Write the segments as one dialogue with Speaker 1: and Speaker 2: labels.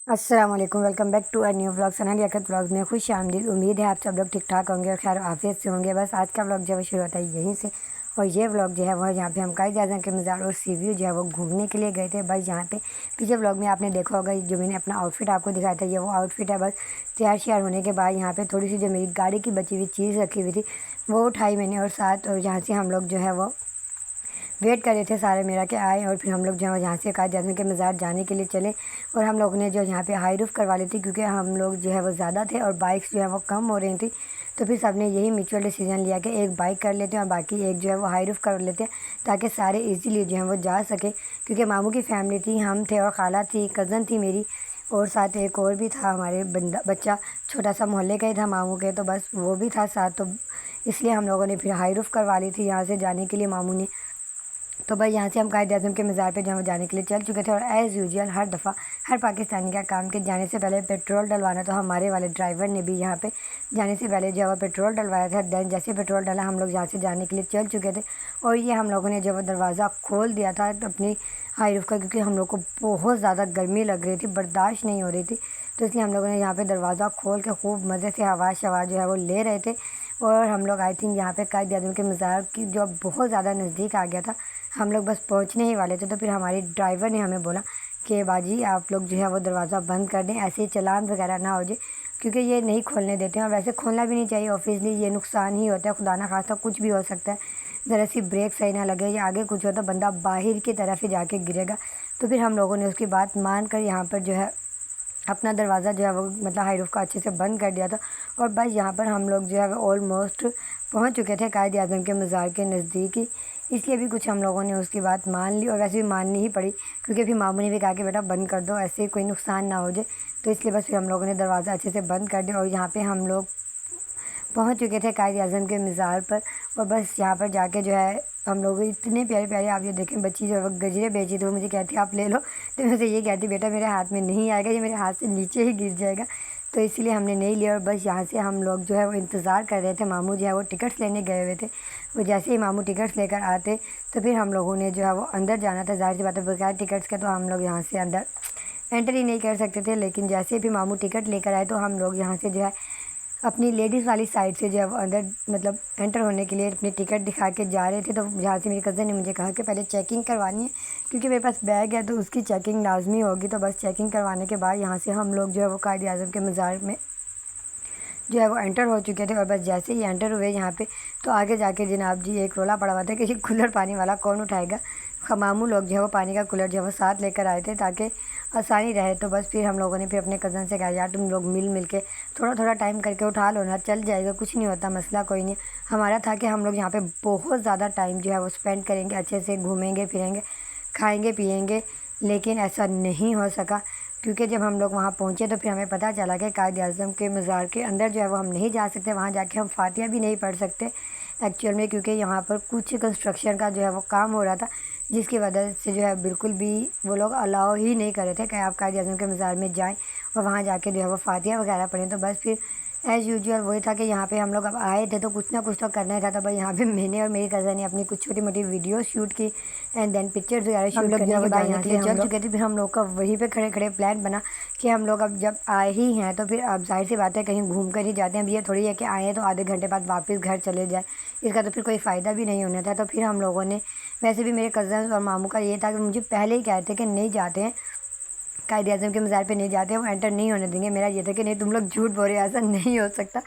Speaker 1: अस्सलाम वालेकुम, welcome back to a new vlog. Sana Liaquat vlog में खुश आमदीद। उम्मीद है आप सब लोग ठीक ठाक होंगे और खैर आफियत से होंगे। बस आज का व्लॉग जो है शुरू होता है यहीं से। और ये व्लॉग जो है वह यहाँ पे हम कायद आज़म के मज़ार और सी व्यू जो है वो घूमने के लिए गए थे। बस यहाँ पे पीछे व्लॉग में आपने देखा होगा, जो मैंने अपना आउटफिट आपको दिखाया था, ये वो आउटफिट है। बस तैयार श्यार होने के बाद यहाँ पे थोड़ी सी जो मेरी गाड़ी की बची हुई चीज़ रखी हुई थी वो उठाई मैंने और साथ, और यहाँ से हम लोग जो है वो वेट कर रहे थे सारे मेरा के आए। और फिर हम लोग जो है यहाँ से कायद आज़म के मज़ार जाने के लिए चले। और हम लोग ने जो यहाँ पे हाई रूफ़ करवा ली थी, क्योंकि हम लोग जो है वो ज़्यादा थे और बाइक्स जो है वो कम हो रही थी। तो फिर सबने यही म्यूचुअल डिसीजन लिया कि एक बाइक कर लेते हैं और बाकी एक जो है वो हाई रूफ़ कर लेते हैं, ताकि सारे ईज़िली जो है वो जा सके। क्योंकि मामू की फैमिली थी, हम थे और खाला थी, कज़न थी मेरी, और साथ एक और भी था हमारे बच्चा, छोटा सा मोहल्ले का ही था मामू के, तो बस वो भी था साथ। तो इसलिए हम लोगों ने फिर हाई रूफ़ करवा ली थी यहाँ से जाने के लिए मामू ने। तो भाई यहाँ से हम कायद आज़म के मज़ार पे जहाँ जाने के लिए चल चुके थे। और एज़ यूजुअल हर दफ़ा हर पाकिस्तानी का काम के जाने से पहले पेट्रोल डलवाना, तो हमारे वाले ड्राइवर ने भी यहाँ पे जाने से पहले जो है पेट्रोल डलवाया था। दैन जैसे पेट्रोल डला हम लोग यहाँ से जाने के लिए चल चुके थे। और ये हम लोगों ने जो दरवाज़ा खोल दिया था अपनी हाई रूफ का, क्योंकि हम लोग को बहुत ज़्यादा गर्मी लग रही थी, बर्दाश्त नहीं हो रही थी। तो इसलिए हम लोगों ने यहाँ पे दरवाज़ा खोल के खूब मज़े से हवा शवा जो है वो ले रहे थे। और हम लोग आई थिंक यहाँ पे कायद आज़म के मज़ार की जो बहुत ज़्यादा नज़दीक आ गया था, हम लोग बस पहुंचने ही वाले थे। तो फिर हमारी ड्राइवर ने हमें बोला कि बाजी आप लोग जो है वो दरवाज़ा बंद कर दें, ऐसे ही चालान वगैरह ना हो जाए, क्योंकि ये नहीं खोलने देते हैं। और वैसे खोलना भी नहीं चाहिए, ऑब्वियसली ये नुकसान ही होता है, खुदा ना खास्ता कुछ भी हो सकता है। ज़रा सी ब्रेक सही ना लगे या आगे कुछ हो तो बंदा बाहर की तरफ ही जाके गिरेगा। तो फिर हम लोगों ने उसकी बात मान कर यहाँ पर जो है अपना दरवाज़ा जो है वो मतलब हाई रूफ़ का अच्छे से बंद कर दिया था। और बस यहाँ पर हम लोग जो है वो ऑलमोस्ट पहुँच चुके थे कायद आज़म के मज़ार के नज़दीक ही। इसलिए भी कुछ हम लोगों ने उसकी बात मान ली, और वैसे भी माननी ही पड़ी, क्योंकि फिर मामू ने भी कहा कि बेटा बंद कर दो, ऐसे कोई नुकसान ना हो जाए। तो इसलिए बस फिर हम लोगों ने दरवाज़ा अच्छे से बंद कर दिया। और यहाँ पे हम लोग पहुंच चुके थे कायद आज़म के मज़ार पर। और बस यहाँ पर जाके जो है हम लोग इतने प्यारे प्यारे, आप ये देखें, बच्ची जो है वो गजरे बेची, तो वो मुझे कहती आप ले लो। तो मैं उसे ये कहती बेटा मेरे हाथ में नहीं आएगा, ये मेरे हाथ से नीचे ही गिर जाएगा। तो इसलिए हमने नहीं लिया। और बस यहाँ से हम लोग जो है वो इंतज़ार कर रहे थे, मामू जो है वो टिकट्स लेने गए हुए थे। वो जैसे ही मामू टिकट्स लेकर आते तो फिर हम लोगों ने जो है वो अंदर जाना था। ज़ाहिर सी बात है, बगैर टिकट्स के तो हम लोग यहाँ से अंदर एंटर ही नहीं कर सकते थे। लेकिन जैसे भी मामू टिकट लेकर आए तो हम लोग यहाँ से जो है अपनी लेडीज़ वाली साइड से जो है वो अंदर मतलब एंटर होने के लिए अपनी टिकट दिखा के जा रहे थे। तो यहाँ से मेरी कज़न ने मुझे कहा कि पहले चेकिंग करवानी है, क्योंकि मेरे पास बैग है तो उसकी चेकिंग लाजमी होगी। तो बस चेकिंग करवाने के बाद यहाँ से हम लोग जो है वो कायद आज़म के मज़ार में जो है वो एंटर हो चुके थे। और बस जैसे ही एंटर हुए यहाँ पे, तो आगे जाके जनाब जी एक रोला पड़ा हुआ था कि ये कूलर पानी वाला कौन उठाएगा। मामू लोग जो है वो पानी का कूलर जो है वो साथ लेकर आए थे ताकि आसानी रहे। तो बस फिर हम लोगों ने फिर अपने कज़न से कहा यार तुम लोग मिल के थोड़ा थोड़ा टाइम करके उठा लो ना, चल जाएगा, कुछ नहीं होता, मसला कोई नहीं। हमारा था कि हम लोग यहाँ पे बहुत ज़्यादा टाइम जो है वो स्पेंड करेंगे, अच्छे से घूमेंगे फिरेंगे, खाएंगे पिएंगे। लेकिन ऐसा नहीं हो सका, क्योंकि जब हम लोग वहाँ पहुँचे तो फिर हमें पता चला कि कायद आज़म के मज़ार के अंदर जो है वो हम नहीं जा सकते, वहाँ जाके हम फातिहा भी नहीं पढ़ सकते एक्चुअल में, क्योंकि यहाँ पर कुछ कंस्ट्रक्शन का जो है वो काम हो रहा था, जिसकी वजह से जो है बिल्कुल भी वो लोग अलाउ ही नहीं कर रहे थे कि आप कायद आज़म के मज़ार में जाएँ और वहाँ जाके जो है वो फातिहा वगैरह पढ़ें। तो बस फिर एज़ यूजुअल वही था कि यहाँ पे हम लोग अब आए थे तो कुछ ना कुछ तो करना ही था। तो भाई यहाँ पे मैंने और मेरी कज़न ने अपनी कुछ छोटी मोटी वीडियो शूट की एंड देन पिक्चर्स वगैरह शूट करने के बाद यहाँ से चल चुके थे। फिर हम लोग का वहीं पे खड़े खड़े प्लान बना कि हम लोग अब जब आए ही हैं तो फिर अब जाहिर सी बात है कहीं घूम कर ही जाते हैं। अब ये थोड़ी है कि आए हैं तो आधे घंटे बाद वापस घर चले जाए, इसका तो फिर कोई फ़ायदा भी नहीं होना था। तो फिर हम लोगों ने, वैसे भी मेरे कज़न्स और मामू का ये था कि मुझे पहले ही कहते कि नहीं जाते हैं, कायद आज़म के मज़ार पे नहीं जाते, वो एंटर नहीं होने देंगे। मेरा ये था कि नहीं तुम लोग झूठ बोल रहे हो, ऐसा नहीं हो सकता,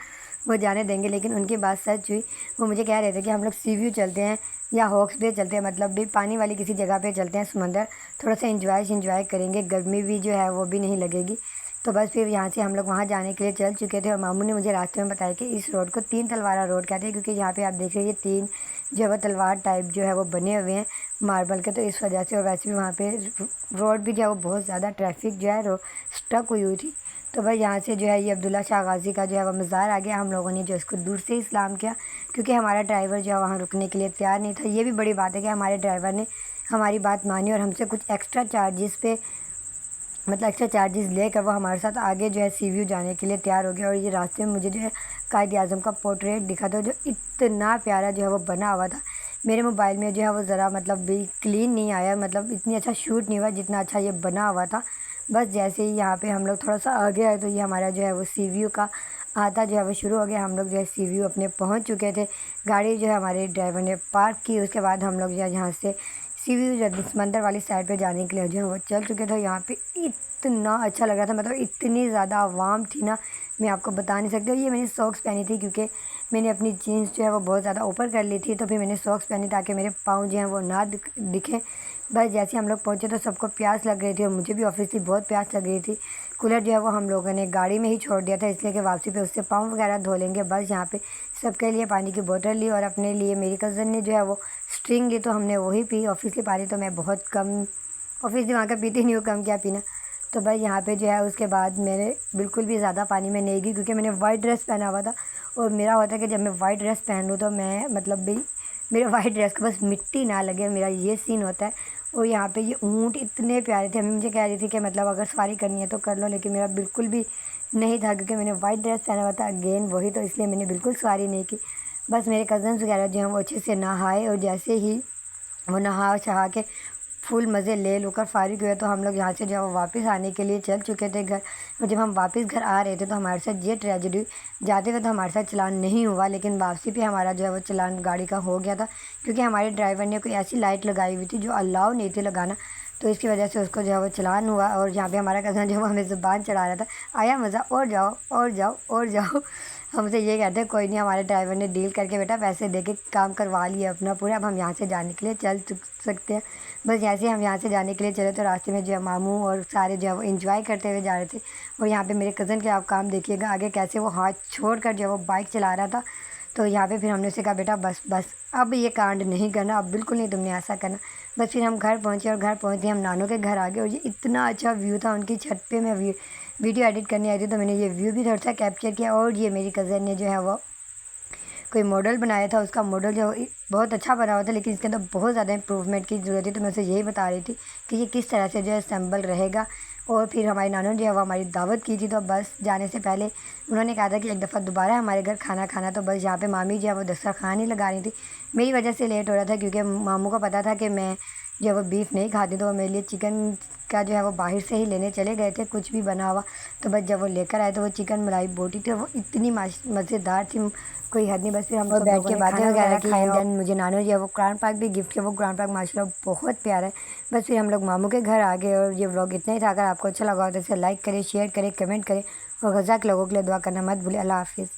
Speaker 1: वो जाने देंगे। लेकिन उनकी बात सच हुई। वो मुझे कह रहे थे कि हम लोग सी व्यू चलते हैं या हॉक्स बे चलते हैं, मतलब भी पानी वाली किसी जगह पे चलते हैं, समंदर थोड़ा सा इंजॉय करेंगे, गर्मी भी जो है वो भी नहीं लगेगी। तो बस फिर यहाँ से हम लोग वहाँ जाने के लिए चल चुके थे। और मामू ने मुझे रास्ते में बताया कि इस रोड को तीन तलवारा रोड कहते हैं, क्योंकि यहाँ पे आप देख रहे हैं ये तीन जो है वो तलवार टाइप जो है वो बने हुए हैं मार्बल के, तो इस वजह से। और वैसे भी वहाँ पे रोड भी जो है वो बहुत ज़्यादा ट्रैफिक जो है स्टक हुई थी। तो भाई यहाँ से जो है ये अब्दुल्ला शाह गाज़ी का जो है वो मज़ार आ गया। हम लोगों ने जो इसको दूर से ही सलाम किया, क्योंकि हमारा ड्राइवर जो है वहाँ रुकने के लिए तैयार नहीं था। ये भी बड़ी बात है कि हमारे ड्राइवर ने हमारी बात मानी और हमसे कुछ एक्स्ट्रा चार्जेस पे, मतलब एक्स्ट्रा चार्जेस लेकर वो हमारे साथ आगे जो है सी व्यू जाने के लिए तैयार हो गया। और ये रास्ते में मुझे जो है कायद आज़म का पोर्ट्रेट दिखा था, जो इतना प्यारा जो है वो बना हुआ था। मेरे मोबाइल में जो है वो ज़रा मतलब भी क्लीन नहीं आया, मतलब इतनी अच्छा शूट नहीं हुआ जितना अच्छा ये बना हुआ था। बस जैसे ही यहाँ पे हम लोग थोड़ा सा आगे आए तो ये हमारा जो है वो सी व्यू का आता जो है वो शुरू हो गया। हम लोग जो है सी व्यू अपने पहुँच चुके थे। गाड़ी जो है हमारे ड्राइवर ने पार्क की। उसके बाद हम लोग जो है यहाँ से सी व्यू जो समंदर वाली साइड पे जाने के लिए जो है वो चल चुके थे। यहाँ पे इतना अच्छा लग रहा था, मतलब इतनी ज़्यादा आवाम थी ना, मैं आपको बता नहीं सकती। और ये मैंने सॉक्स पहनी थी क्योंकि मैंने अपनी जीन्स जो है वो बहुत ज़्यादा ऊपर कर ली थी, तो फिर मैंने सॉक्स पहनी ताकि मेरे पाँव जो हैं वो ना दिखें। बस जैसे हम लोग पहुँचे तो सबको प्यास लग रही थी और मुझे भी ऑब्वियसली बहुत प्यास लग रही थी। कूलर जो है वो हम लोगों ने गाड़ी में ही छोड़ दिया था, इसलिए कि वापसी पे उससे पाँव वगैरह धो लेंगे। बस यहाँ पे सबके लिए पानी की बोतल ली और अपने लिए मेरी कज़न ने जो है वो स्ट्रिंग ली, तो हमने वही पी। ऑब्वियसली पानी तो मैं बहुत कम, ऑब्वियसली वहाँ का पीती नहीं हूँ, कम क्या पीना। तो भाई यहाँ पे जो है उसके बाद मैंने बिल्कुल भी ज़्यादा पानी में नहीं गई क्योंकि मैंने वाइट ड्रेस पहना हुआ था। और मेरा होता है कि जब मैं वाइट ड्रेस पहन लूँ तो मैं मतलब भी मेरे वाइट ड्रेस को बस मिट्टी ना लगे, मेरा ये सीन होता है। और यहाँ पे ये ऊँट इतने प्यारे थे। अम्मी मुझे कह रही थी कि मतलब अगर सवारी करनी है तो कर लो, लेकिन मेरा बिल्कुल भी नहीं था क्योंकि मैंने वाइट ड्रेस पहना हुआ था अगेन वही, तो इसलिए मैंने बिल्कुल सवारी नहीं की। बस मेरे कज़न्स वगैरह जो हैं वो अच्छे से नहाए और जैसे ही वो नहा शहा के फुल मज़े ले लेकर फारिग हुए तो हम लोग यहाँ से जब वापस आने के लिए चल चुके थे घर। और जब हम वापस घर आ रहे थे तो हमारे साथ ये ट्रेजेडी, जाते हुए तो हमारे साथ चलान नहीं हुआ, लेकिन वापसी पे हमारा जो है वो चलान गाड़ी का हो गया था क्योंकि हमारे ड्राइवर ने कोई ऐसी लाइट लगाई हुई थी जो अलाउ नहीं थी लगाना, तो इसकी वजह से उसको जो है वो चलान हुआ। और यहाँ पे हमारा कज़न जो है वो हमें ज़ुबान चढ़ा रहा था, आया मज़ा, और जाओ और जाओ और जाओ। हमसे ये कहते हैं कोई नहीं, हमारे ड्राइवर ने डील करके बेटा पैसे दे के काम करवा लिया अपना पूरा, अब हम यहाँ से जाने के लिए चल सकते हैं। बस जैसे हम यहाँ से जाने के लिए चले तो रास्ते में जो है मामू और सारे जो है वो इंजॉय करते हुए जा रहे थे। और यहाँ पे मेरे कज़न के आप काम देखिएगा आगे कैसे वो हाथ छोड़ कर जो है वो बाइक चला रहा था। तो यहाँ पे फिर हमने उसे कहा बेटा बस बस अब ये कांड नहीं करना, अब बिल्कुल नहीं तुमने ऐसा करना। बस फिर हम घर पहुँचे और घर पहुँचते हम नानों के घर आ गए। और ये इतना अच्छा व्यू था उनकी छत पे। मैं वीडियो एडिट करने आई थी तो मैंने ये व्यू भी थोड़ा सा कैप्चर किया। और ये मेरी कज़न ने जो है वो कोई मॉडल बनाया था, उसका मॉडल जो बहुत अच्छा बना हुआ था, लेकिन इसके अंदर बहुत ज़्यादा इंप्रूवमेंट की ज़रूरत थी। तो मैं उसे यही बता रही थी कि ये किस तरह से जो है असेंबल रहेगा। और फिर हमारी नानू जो है वो हमारी दावत की थी, तो बस जाने से पहले उन्होंने कहा था कि एक दफ़ा दोबारा हमारे घर खाना खाना। तो बस यहाँ पे मामी जो है वो दस्तरखान ही लगा रही थी। मेरी वजह से लेट हो रहा था क्योंकि मामू को पता था कि मैं जो है वो बीफ नहीं खाती, तो वो मेरे लिए चिकन का जो है वो बाहर से ही लेने चले गए थे कुछ भी बना हुआ। तो बस जब वो लेकर आए तो वो चिकन मलाई बोटी थी, वो इतनी मज़ेदार थी, कोई हद नहीं। बस फिर हम सब बैठ के बातें वगैरह की। एंड देन मुझे नानू जी है वो कुरान पाक भी गिफ्ट किया। वो कुरान पाक माशाल्लाह बहुत प्यारा है। बस फिर हम लोग मामू के घर आ गए और ये व्लॉग इतना ही था। अगर आपको अच्छा लगा हो तो इसे लाइक करें, शेयर करें, कमेंट करें और गज़ा के लोगों के लिए दुआ करना मत भूलें। अल्लाह हाफ़िज़।